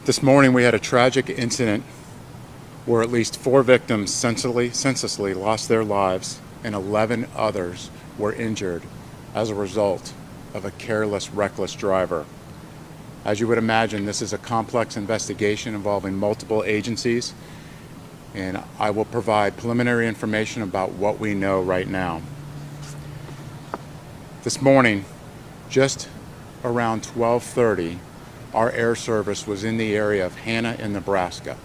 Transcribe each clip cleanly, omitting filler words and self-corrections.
This morning we had a tragic incident where at least 4 victims senselessly lost their lives and 11 others were injured as a result of a careless, reckless driver. As you would imagine, this is a complex investigation involving multiple agencies, and I will provide preliminary information about what we know right now. This morning, just around 12:30, our air service was in the area of Hanna in Nebraska,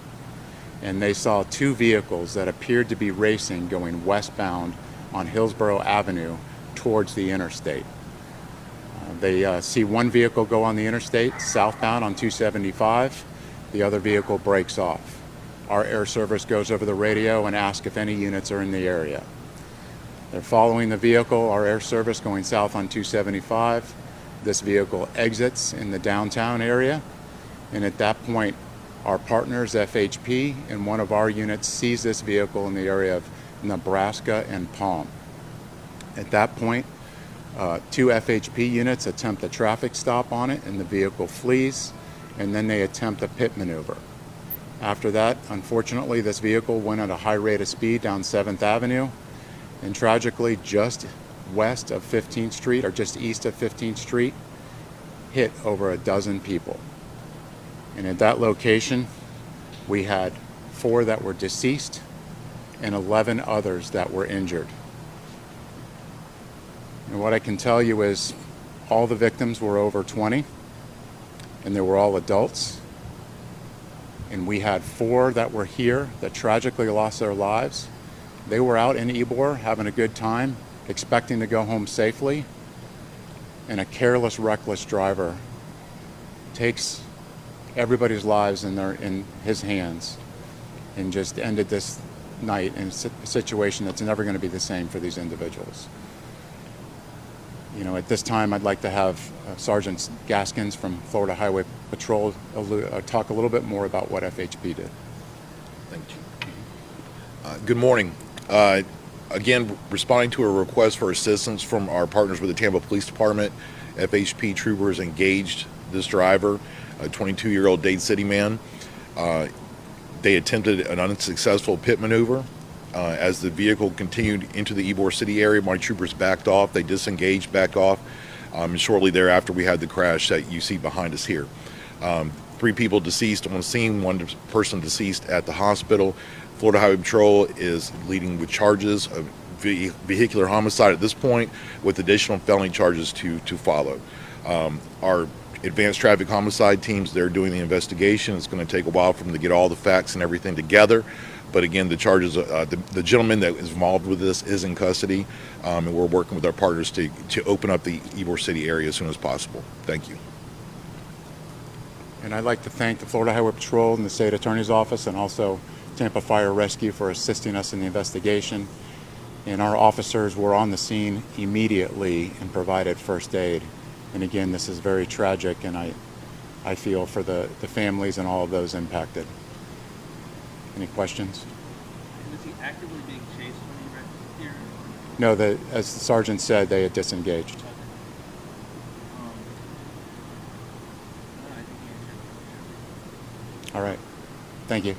and they saw 2 vehicles that appeared to be racing going westbound on Hillsborough Avenue towards the interstate. They see one vehicle go on the interstate southbound on 275. The other vehicle breaks off. Our air service goes over the radio and asks if any units are in the area. They're following the vehicle, our air service, going south on 275. This vehicle exits in the downtown area, and at that point, our partners, FHP, and one of our units sees this vehicle in the area of Nebraska and Palm. At that point, 2 FHP units attempt a traffic stop on it, and the vehicle flees, and then they attempt a pit maneuver. After that, unfortunately, this vehicle went at a high rate of speed down 7th Avenue, and tragically, just west of 15th Street, or just east of 15th Street, hit over a dozen people. And at that location, we had 4 that were deceased and 11 others that were injured. And what I can tell you is all the victims were over 20, and they were all adults. And we had 4 that were here that tragically lost their lives. They were out in Ybor having a good time, expecting to go home safely, and a careless, reckless driver takes everybody's lives in his hands and just ended this night in a situation that's never going to be the same for these individuals. You know, at this time, I'd like to have Sergeant Gaskins from Florida Highway Patrol talk a little bit more about what FHP did. Thank you. Good morning. Again, responding to a request for assistance from our partners with the Tampa Police Department, FHP troopers engaged this driver, a 22-year-old Dade City man. They attempted an unsuccessful pit maneuver. As the vehicle continued into the Ybor City area, my troopers backed off. They disengaged, backed off, and shortly thereafter we had the crash that you see behind us here. 3 people deceased on the scene, 1 person deceased at the hospital. Florida Highway Patrol is leading with charges of vehicular homicide at this point, with additional felony charges to follow. Our advanced traffic homicide teams, they're doing the investigation. It's going to take a while for them to get all the facts and everything together. But again, the charges, the gentleman that is involved with this is in custody, and we're working with our partners to open up the Ybor City area as soon as possible. Thank you. And I'd like to thank the Florida Highway Patrol and the State Attorney's Office, and also Tampa Fire Rescue for assisting us in the investigation. And our officers were on the scene immediately and provided first aid. And again, this is very tragic, and I feel for the families and all of those impacted. Any questions? Was he actively being chased when he wrecked here? No, as the sergeant said, they had disengaged. Okay. No, I think he answered. All right. Thank you.